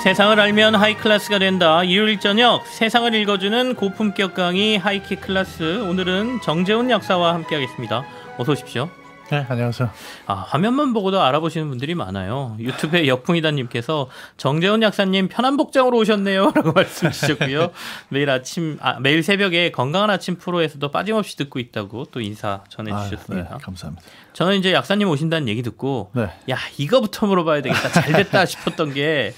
세상을 알면 하이클래스가 된다. 일요일 저녁 세상을 읽어주는 고품격 강의 하이킥 클래스. 오늘은 정재훈 약사와 함께하겠습니다. 어서 오십시오. 네, 안녕하세요. 화면만 보고도 알아보시는 분들이 많아요. 유튜브에 역풍이다님께서 정재훈 약사님 편한 복장으로 오셨네요 라고 말씀 주셨고요. 매일 새벽에 건강한 아침 프로에서도 빠짐없이 듣고 있다고 또 인사 전해주셨습니다. 네, 감사합니다. 저는 이제 약사님 오신다는 얘기 듣고 야 이거부터 물어봐야 되겠다. 잘 됐다 싶었던 게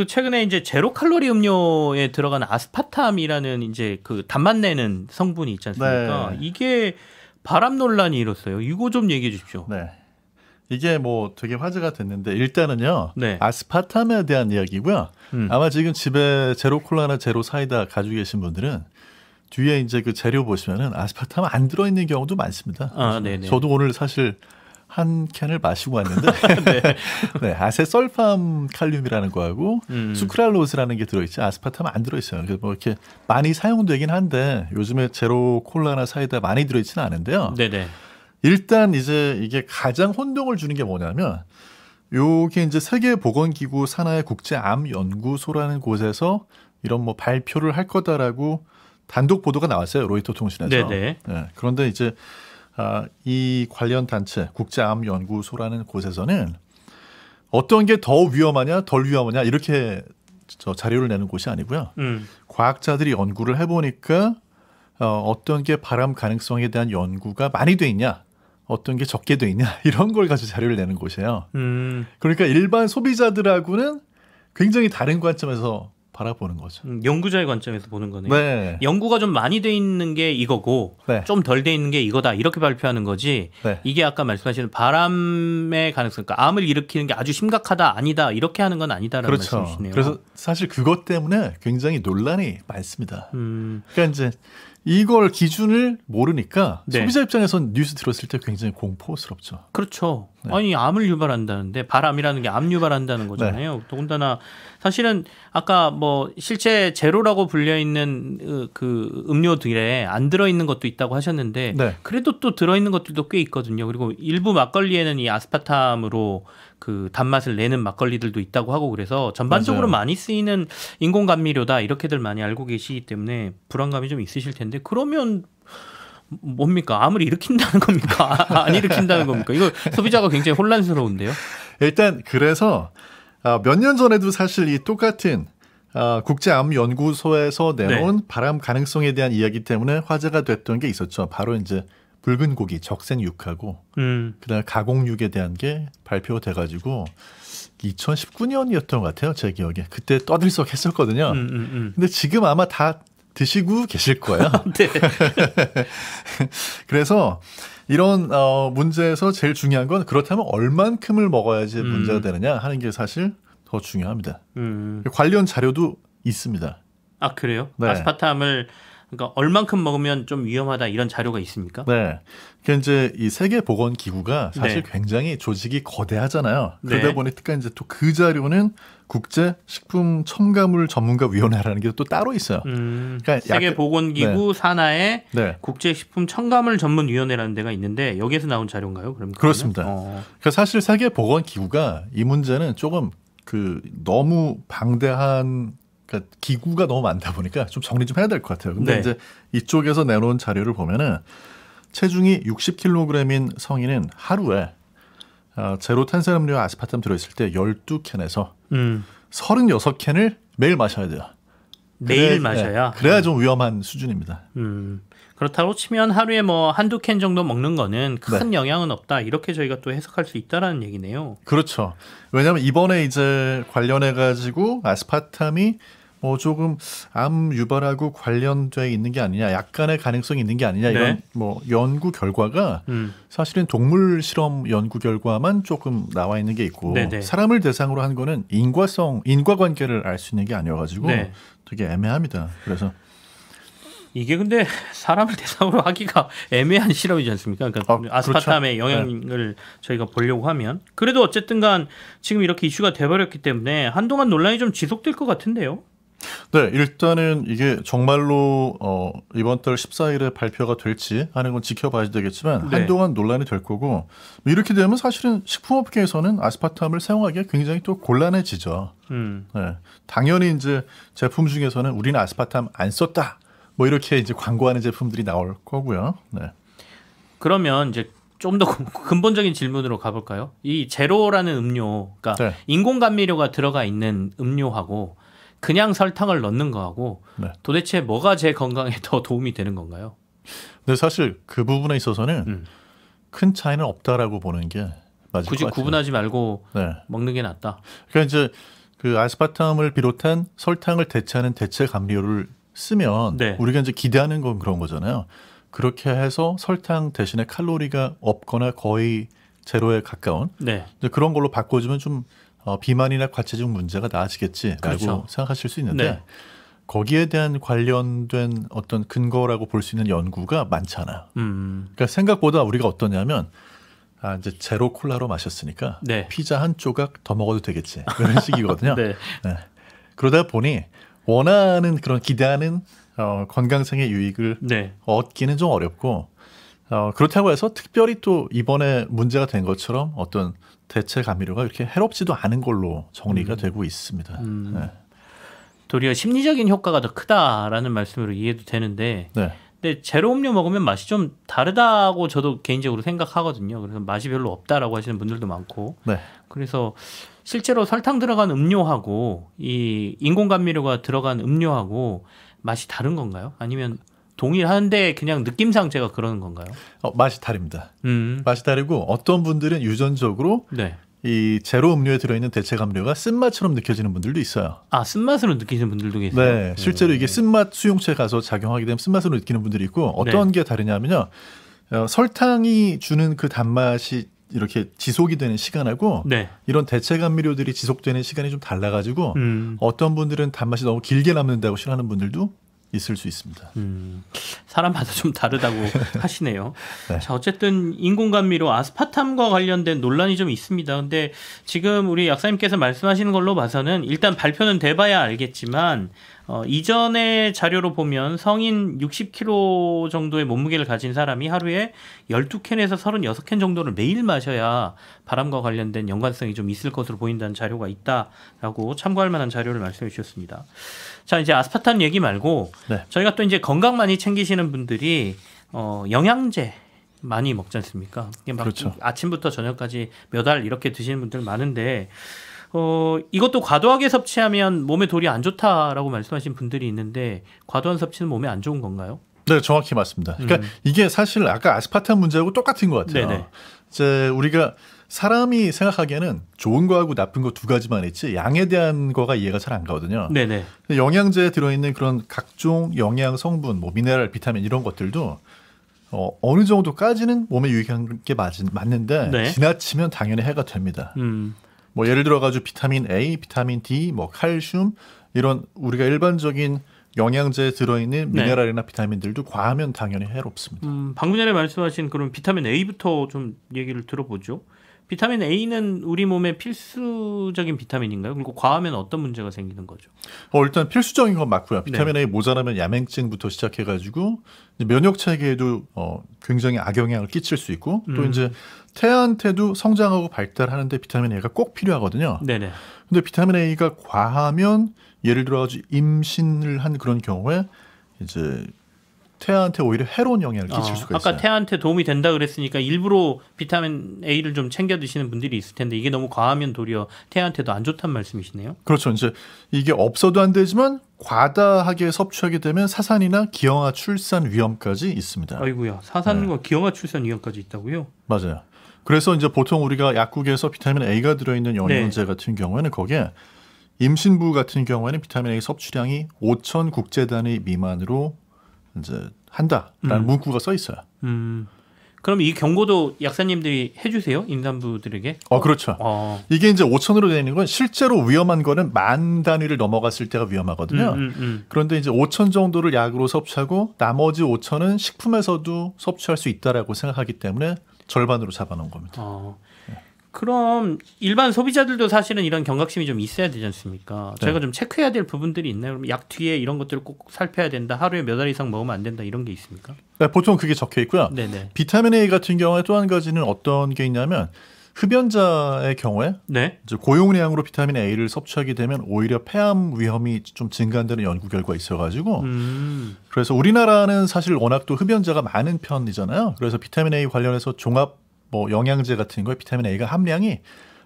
최근에 이제 제로 칼로리 음료에 들어간 아스파탐이라는 이제 단맛 내는 성분이 있지 않습니까? 네. 이게 바람 논란이 일었어요. 이거 좀 얘기해 주십시오. 네. 이게 되게 화제가 됐는데 일단은요. 네. 아스파탐에 대한 이야기고요. 아마 지금 집에 제로 콜라나 제로 사이다 가지고 계신 분들은 뒤에 이제 그 재료 보시면은 아스파탐 안 들어 있는 경우도 많습니다. 네네. 저도 오늘 사실 한 캔을 마시고 왔는데 네, 아세설팜 칼륨이라는 거하고 수크랄로스라는 게 들어있지 아스파탐 안 들어있어요. 그래서 이렇게 많이 사용되긴 한데 요즘에 제로 콜라나 사이다 많이 들어있지는 않은데요. 네네. 일단 이제 이게 가장 혼동을 주는 게 뭐냐면 요게 이제 세계보건기구 산하의 국제암연구소라는 곳에서 이런 발표를 할 거다라고 단독 보도가 나왔어요. 로이터 통신에서. 네네. 네, 그런데 이제 이 관련 단체 국제암연구소라는 곳에서는 어떤 게 더 위험하냐 덜 위험하냐 이렇게 자료를 내는 곳이 아니고요. 과학자들이 연구를 해보니까 어떤 게 발암 가능성에 대한 연구가 많이 돼 있냐 어떤 게 적게 돼 있냐 이런 걸 가지고 자료를 내는 곳이에요. 그러니까 일반 소비자들하고는 굉장히 다른 관점에서 바라보는 거죠. 연구자의 관점에서 보는 거네요. 네. 연구가 좀 많이 돼 있는 게 이거고 좀 덜 돼 있는 게 이거다 이렇게 발표하는 거지. 이게 아까 말씀하시는 바람의 가능성, 그러니까 암을 일으키는 게 아주 심각하다 아니다 이렇게 하는 건 아니다라는 말씀이시네요. 그래서 사실 그것 때문에 굉장히 논란이 많습니다. 그러니까 이제 이걸 기준을 모르니까 소비자 입장에서는 뉴스 들었을 때 굉장히 공포스럽죠. 그렇죠. 아니 암을 유발한다는데 바람이라는 게 암 유발한다는 거잖아요. 더군다나 사실은 아까 실제 제로라고 불려 있는 그 음료들에 안 들어 있는 것도 있다고 하셨는데 그래도 또 들어 있는 것들도 꽤 있거든요. 그리고 일부 막걸리에는 이 아스파탐으로 그 단맛을 내는 막걸리들도 있다고 하고 그래서 전반적으로 많이 쓰이는 인공 감미료다 이렇게들 많이 알고 계시기 때문에 불안감이 좀 있으실 텐데 그러면 뭡니까? 암을 일으킨다는 겁니까? 안 일으킨다는 겁니까? 이거 소비자가 굉장히 혼란스러운데요. 일단 그래서 몇 년 전에도 사실 이 똑같은 국제암연구소에서 내놓은 발암 가능성에 대한 이야기 때문에 화제가 됐던 게 있었죠. 바로 이제 붉은 고기, 적색육하고 그다음에 가공육에 대한 게 발표돼가지고 2019년이었던 것 같아요. 제 기억에. 그때 떠들썩했었거든요. 근데 지금 아마 다 드시고 계실 거예요. 네. 그래서 이런 문제에서 제일 중요한 건 그렇다면 얼만큼을 먹어야지 문제가 되느냐 하는 게 사실 더 중요합니다. 관련 자료도 있습니다. 아 그래요? 아스파탐을 그러니까 얼만큼 먹으면 좀 위험하다 이런 자료가 있습니까? 네. 그러니까 이제 이 세계보건기구가 사실 굉장히 조직이 거대하잖아요. 그러다 보니까 이제 또 그 자료는 국제식품첨가물 전문가위원회라는 게 또 따로 있어요. 그러니까 세계보건기구 산하에 국제식품첨가물 전문위원회라는 데가 있는데 여기에서 나온 자료인가요? 그렇습니다. 그러니까 사실 세계보건기구가 이 문제는 조금 너무 방대한 그러니까 기구가 너무 많다 보니까 좀 정리 좀 해야 될 것 같아요. 근데 이제 이쪽에서 내놓은 자료를 보면은 체중이 60kg인 성인은 하루에 제로 탄산음료 아스파탐 들어있을 때 12캔에서 36캔을 매일 마셔야 돼요. 매일 마셔야? 그래야 좀 위험한 수준입니다. 그렇다고 치면 하루에 한두 캔 정도 먹는 거는 큰 영향은 없다. 이렇게 저희가 또 해석할 수 있다라는 얘기네요. 그렇죠. 왜냐하면 이번에 이제 관련해가지고 아스파탐이 조금 암 유발하고 관련돼 있는 게 아니냐, 약간의 가능성이 있는 게 아니냐 이런 연구 결과가 사실은 동물 실험 연구 결과만 조금 나와 있는 게 있고 사람을 대상으로 한 거는 인과관계를 알 수 있는 게 아니어가지고 되게 애매합니다. 그래서 이게 근데 사람을 대상으로 하기가 애매한 실험이지 않습니까? 그러니까 아스파탐의 영향을 저희가 보려고 하면 그래도 어쨌든 간 지금 이렇게 이슈가 돼버렸기 때문에 한동안 논란이 좀 지속될 것 같은데요. 네, 일단은 이게 정말로 이번 달 14일에 발표가 될지 하는 건 지켜봐야 되겠지만 네. 한동안 논란이 될 거고 이렇게 되면 사실은 식품업계에서는 아스파탐을 사용하기가 굉장히 또 곤란해지죠. 네, 당연히 이제 제품 중에서는 우리는 아스파탐 안 썼다. 뭐 이렇게 이제 광고하는 제품들이 나올 거고요. 네. 그러면 이제 좀 더 근본적인 질문으로 가볼까요? 이 제로라는 음료, 그러니까 네. 인공 감미료가 들어가 있는 음료하고 그냥 설탕을 넣는 거하고 네. 도대체 뭐가 제 건강에 더 도움이 되는 건가요? 근데 사실 그 부분에 있어서는 큰 차이는 없다라고 보는 게 맞을 굳이 것 같아요. 구분하지 말고 네. 먹는 게 낫다. 그러니까 이제 그 아스파탐을 비롯한 설탕을 대체하는 대체 감미료를 쓰면 네. 우리가 이제 기대하는 건 그런 거잖아요. 그렇게 해서 설탕 대신에 칼로리가 없거나 거의 제로에 가까운 네. 그런 걸로 바꿔주면 좀 비만이나 과체중 문제가 나아지겠지라고 그렇죠. 생각하실 수 있는데 네. 거기에 대한 관련된 어떤 근거라고 볼 수 있는 연구가 많잖아요. 그러니까 생각보다 우리가 어떠냐면 이제 제로 콜라로 마셨으니까 네. 피자 한 조각 더 먹어도 되겠지 이런 식이거든요. 네. 네. 그러다 보니 원하는 그런 기대하는 건강상의 유익을 네. 얻기는 좀 어렵고 그렇다고 해서 특별히 또 이번에 문제가 된 것처럼 어떤 대체 감미료가 이렇게 해롭지도 않은 걸로 정리가 되고 있습니다. 네. 도리어 심리적인 효과가 더 크다라는 말씀으로 이해도 되는데 네. 근데 제로 음료 먹으면 맛이 좀 다르다고 저도 개인적으로 생각하거든요. 그래서 맛이 별로 없다라고 하시는 분들도 많고 네. 그래서 실제로 설탕 들어간 음료하고 이 인공 감미료가 들어간 음료하고 맛이 다른 건가요? 아니면 동일한데 그냥 느낌상 제가 그러는 건가요? 맛이 다릅니다. 맛이 다르고 어떤 분들은 유전적으로 네. 이 제로 음료에 들어있는 대체 감미료가 쓴맛처럼 느껴지는 분들도 있어요. 아, 쓴맛으로 느끼는 분들도 계세요? 네, 실제로 이게 쓴맛 수용체에 가서 작용하게 되면 쓴맛으로 느끼는 분들이 있고 어떤 네. 게 다르냐면요. 설탕이 주는 그 단맛이 이렇게 지속이 되는 시간하고 네. 이런 대체 감미료들이 지속되는 시간이 좀 달라가지고 어떤 분들은 단맛이 너무 길게 남는다고 싫어하는 분들도 있을 수 있습니다. 사람마다 좀 다르다고 하시네요. 네. 자, 어쨌든 인공 감미료 아스파탐과 관련된 논란이 좀 있습니다. 근데 지금 우리 약사님께서 말씀하시는 걸로 봐서는 일단 발표는 돼봐야 알겠지만 이전의 자료로 보면 성인 60kg 정도의 몸무게를 가진 사람이 하루에 12캔에서 36캔 정도를 매일 마셔야 바람과 관련된 연관성이 좀 있을 것으로 보인다는 자료가 있다라고 참고할 만한 자료를 말씀해 주셨습니다. 자, 이제 아스파탐 얘기 말고 네. 저희가 또 이제 건강 많이 챙기시는 분들이 영양제 많이 먹지 않습니까? 막 그렇죠. 아침부터 저녁까지 몇 알 이렇게 드시는 분들 많은데 이것도 과도하게 섭취하면 몸에 도리 안 좋다라고 말씀하신 분들이 있는데 과도한 섭취는 몸에 안 좋은 건가요? 네, 정확히 맞습니다. 그러니까 이게 사실 아까 아스파탐 문제하고 똑같은 것 같아요. 네네. 이제 우리가 사람이 생각하기에는 좋은 거하고 나쁜 거 두 가지만 있지 양에 대한 거가 이해가 잘 안 가거든요. 네네. 영양제에 들어있는 그런 각종 영양 성분, 뭐 미네랄, 비타민 이런 것들도 어느 정도까지는 몸에 유익한 게 맞는데 네. 지나치면 당연히 해가 됩니다. 뭐 예를 들어 가지고 비타민 A, 비타민 D, 뭐 칼슘 이런 우리가 일반적인 영양제에 들어있는 미네랄이나 네. 비타민들도 과하면 당연히 해롭습니다. 방금 전에 말씀하신 그런 비타민 A부터 좀 얘기를 들어보죠. 비타민 A는 우리 몸의 필수적인 비타민인가요? 그리고 과하면 어떤 문제가 생기는 거죠? 일단 필수적인 건 맞고요. 비타민 네. A 모자라면 야맹증부터 시작해가지고 면역 체계에도 굉장히 악영향을 끼칠 수 있고 또 이제 태아한테도 성장하고 발달하는데 비타민 A가 꼭 필요하거든요. 네네. 근데 비타민 A가 과하면 예를 들어가지고 임신을 한 그런 경우에 이제 태아한테 오히려 해로운 영향을 끼칠 수가 있어요. 아까 태아한테 도움이 된다 그랬으니까 일부러 비타민 A를 좀 챙겨 드시는 분들이 있을 텐데 이게 너무 과하면 도리어 태아한테도 안 좋다는 말씀이시네요. 그렇죠. 이제 이게 없어도 안 되지만 과다하게 섭취하게 되면 사산이나 기형아 출산 위험까지 있습니다. 아이고야, 사산과 네. 기형아 출산 위험까지 있다고요? 맞아요. 그래서 이제 보통 우리가 약국에서 비타민 A가 들어있는 영양제 네. 같은 경우에는 거기에 임신부 같은 경우에는 비타민 A 섭취량이 5,000 국제단위 미만으로 이제 한다라는 문구가 써 있어요. 그럼 이 경고도 약사님들이 해주세요? 임산부들에게? 그렇죠. 이게 이제 5,000으로 되어 있는 건 실제로 위험한 거는 10,000 단위를 넘어갔을 때가 위험하거든요. 그런데 이제 5,000 정도를 약으로 섭취하고 나머지 5,000은 식품에서도 섭취할 수 있다라고 생각하기 때문에 절반으로 잡아놓은 겁니다. 그럼 일반 소비자들도 사실은 이런 경각심이 좀 있어야 되지 않습니까? 네. 저희가 좀 체크해야 될 부분들이 있나요? 그럼 약 뒤에 이런 것들을 꼭 살펴야 된다. 하루에 몇 알 이상 먹으면 안 된다. 이런 게 있습니까? 네, 보통 그게 적혀 있고요. 네네. 비타민 A 같은 경우에 또 한 가지는 어떤 게 있냐면 흡연자의 경우에 네. 이제 고용량으로 비타민 A를 섭취하게 되면 오히려 폐암 위험이 좀 증가한다는 연구 결과가 있어가지고 그래서 우리나라는 사실 워낙 또 흡연자가 많은 편이잖아요. 그래서 비타민 A 관련해서 종합 뭐 영양제 같은 거에 비타민 A가 함량이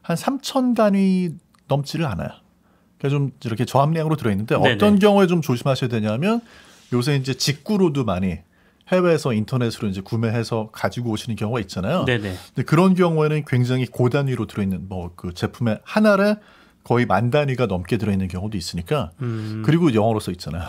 한 3,000 단위 넘지를 않아요. 그러니까 좀 이렇게 저함량으로 들어있는데 네네. 어떤 경우에 좀 조심하셔야 되냐면 요새 이제 직구로도 많이 해외에서 인터넷으로 이제 구매해서 가지고 오시는 경우가 있잖아요. 네네. 근데 그런 경우에는 굉장히 고단위로 들어있는 뭐 그 제품의 한 알에 거의 10,000 단위가 넘게 들어있는 경우도 있으니까 그리고 영어로 써 있잖아요.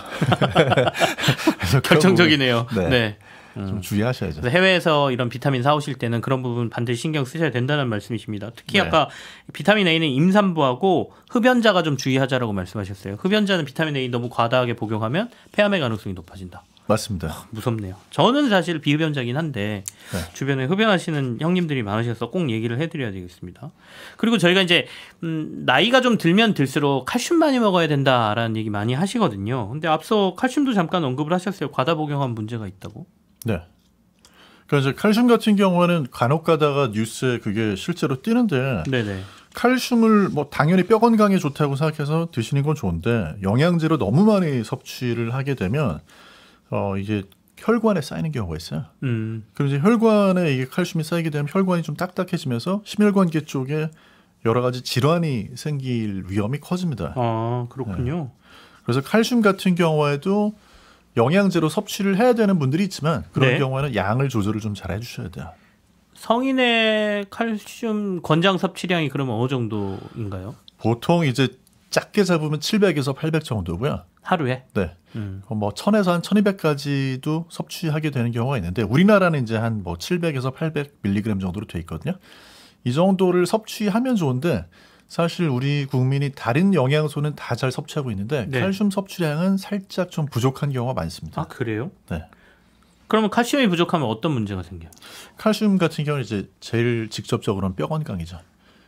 그래서 결정적이네요. 네. 네. 좀 주의하셔야죠. 해외에서 이런 비타민 사오실 때는 그런 부분 반드시 신경 쓰셔야 된다는 말씀이십니다. 특히 네. 아까 비타민 A는 임산부하고 흡연자가 좀 주의하자라고 말씀하셨어요. 흡연자는 비타민 A 너무 과다하게 복용하면 폐암의 가능성이 높아진다. 맞습니다. 무섭네요. 저는 사실 비흡연자긴 한데 네. 주변에 흡연하시는 형님들이 많으셔서 꼭 얘기를 해드려야 되겠습니다. 그리고 저희가 이제 나이가 좀 들면 들수록 칼슘 많이 먹어야 된다라는 얘기 많이 하시거든요. 근데 앞서 칼슘도 잠깐 언급을 하셨어요. 과다 복용한 문제가 있다고. 네. 그러니까 이제 칼슘 같은 경우에는 간혹 가다가 뉴스에 그게 실제로 뜨는데 네네. 칼슘을 뭐 당연히 뼈 건강에 좋다고 생각해서 드시는 건 좋은데 영양제로 너무 많이 섭취를 하게 되면 이게 혈관에 쌓이는 경우가 있어요. 그럼 이제 혈관에 이게 칼슘이 쌓이게 되면 혈관이 좀 딱딱해지면서 심혈관계 쪽에 여러 가지 질환이 생길 위험이 커집니다. 아, 그렇군요. 네. 그래서 칼슘 같은 경우에도 영양제로 섭취를 해야 되는 분들이 있지만 그런 네. 경우에는 양을 조절을 좀 잘 해주셔야 돼요. 성인의 칼슘 권장 섭취량이 그러면 어느 정도인가요? 보통 이제 작게 잡으면 700에서 800 정도고요. 하루에? 네. 뭐 1000에서 한 1200까지도 섭취하게 되는 경우가 있는데 우리나라는 이제 한 뭐 700에서 800mg 정도로 돼 있거든요. 이 정도를 섭취하면 좋은데 사실 우리 국민이 다른 영양소는 다 잘 섭취하고 있는데 네. 칼슘 섭취량은 살짝 좀 부족한 경우가 많습니다. 아, 그래요? 네. 그러면 칼슘이 부족하면 어떤 문제가 생겨요? 칼슘 같은 경우는 이제 제일 직접적으로는 뼈 건강이죠.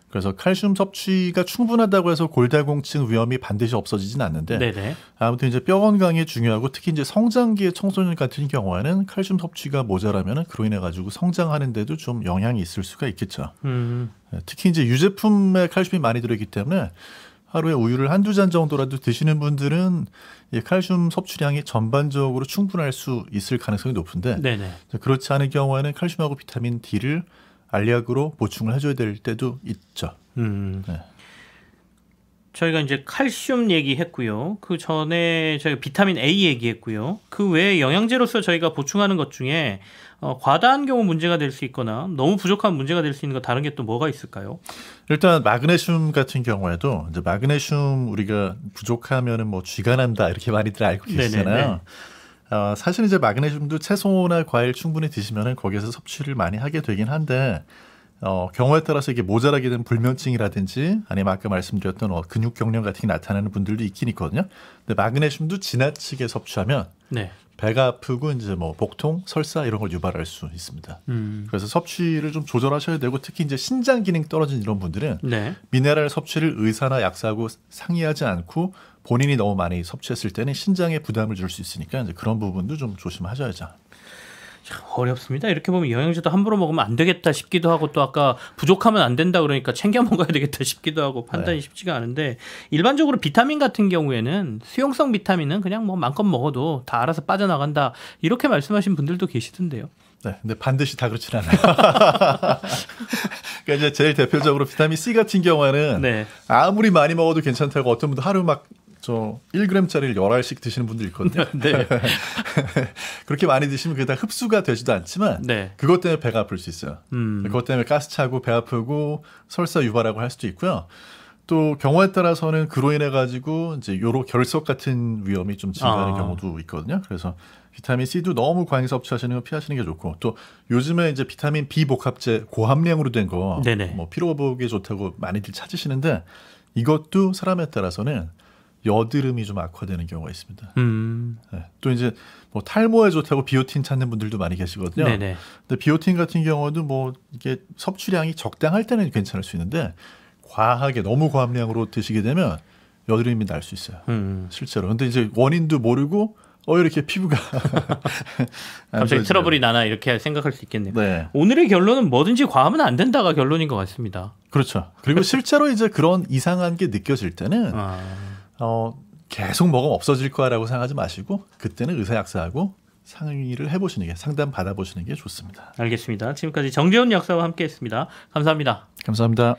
그래서 칼슘 섭취가 충분하다고 해서 골다공증 위험이 반드시 없어지진 않는데 네네. 아무튼 이제 뼈 건강이 중요하고 특히 이제 성장기의 청소년 같은 경우에는 칼슘 섭취가 모자라면 그로 인해 가지고 성장하는데도 좀 영향이 있을 수가 있겠죠. 특히 이제 유제품에 칼슘이 많이 들어있기 때문에 하루에 우유를 한두 잔 정도라도 드시는 분들은 이 칼슘 섭취량이 전반적으로 충분할 수 있을 가능성이 높은데 네네. 그렇지 않은 경우에는 칼슘하고 비타민 D를 알약으로 보충을 해줘야 될 때도 있죠. 네. 저희가 이제 칼슘 얘기했고요. 그 전에 저희가 비타민 A 얘기했고요. 그 외에 영양제로서 저희가 보충하는 것 중에 과다한 경우 문제가 될 수 있거나 너무 부족한 문제가 될 수 있는 거 다른 게 또 뭐가 있을까요? 일단 마그네슘 같은 경우에도 이제 마그네슘 우리가 부족하면은 뭐 쥐가 난다 이렇게 많이들 알고 계시잖아요. 사실 이제 마그네슘도 채소나 과일 충분히 드시면은 거기에서 섭취를 많이 하게 되긴 한데 경우에 따라서 이게 모자라게 된 불면증이라든지 아니면 아까 말씀드렸던 근육 경련 같은 게 나타나는 분들도 있긴 있거든요. 근데 마그네슘도 지나치게 섭취하면 네. 배가 아프고 이제 뭐 복통, 설사 이런 걸 유발할 수 있습니다. 그래서 섭취를 좀 조절하셔야 되고 특히 이제 신장 기능 떨어진 이런 분들은 네. 미네랄 섭취를 의사나 약사하고 상의하지 않고 본인이 너무 많이 섭취했을 때는 신장에 부담을 줄 수 있으니까 이제 그런 부분도 좀 조심하셔야죠. 참 어렵습니다. 이렇게 보면 영양제도 함부로 먹으면 안 되겠다 싶기도 하고 또 아까 부족하면 안 된다 그러니까 챙겨 먹어야 되겠다 싶기도 하고 판단이 쉽지가 않은데 일반적으로 비타민 같은 경우에는 수용성 비타민은 그냥 뭐 마음껏 먹어도 다 알아서 빠져나간다 이렇게 말씀하신 분들도 계시던데요. 네, 근데 반드시 다 그렇진 않아요. 그러니까 이제 제일 대표적으로 비타민 C 같은 경우에는 네. 아무리 많이 먹어도 괜찮다고 어떤 분도 하루 막 1g짜리를 10알씩 드시는 분들 있거든요. 네. 그렇게 많이 드시면 그게 다 흡수가 되지도 않지만 네. 그것 때문에 배가 아플 수 있어요. 그것 때문에 가스 차고 배 아프고 설사 유발하고 할 수도 있고요. 또 경우에 따라서는 그로 인해 가지고 이제 요로 결석 같은 위험이 좀 증가하는 경우도 있거든요. 그래서 비타민 C도 너무 과잉 섭취하시는 거 피하시는 게 좋고 또 요즘에 이제 비타민 B 복합제 고함량으로 된 거 뭐 피로 회복에 좋다고 많이들 찾으시는데 이것도 사람에 따라서는 여드름이 좀 악화되는 경우가 있습니다. 네. 또 이제 뭐 탈모에 좋다고 비오틴 찾는 분들도 많이 계시거든요. 네네. 근데 비오틴 같은 경우도 뭐 이게 섭취량이 적당할 때는 괜찮을 수 있는데 과하게 너무 고함량으로 드시게 되면 여드름이 날 수 있어요. 실제로. 근데 이제 원인도 모르고 이렇게 피부가 갑자기 트러블이 나나 이렇게 생각할 수 있겠네요. 네. 오늘의 결론은 뭐든지 과하면 안 된다가 결론인 것 같습니다. 그렇죠. 그리고 실제로 이제 그런 이상한 게 느껴질 때는 계속 먹으면 없어질 거라고 생각하지 마시고 그때는 의사 약사하고 상의를 해보시는 게 상담 받아보시는 게 좋습니다. 알겠습니다. 지금까지 정재훈 약사와 함께했습니다. 감사합니다. 감사합니다.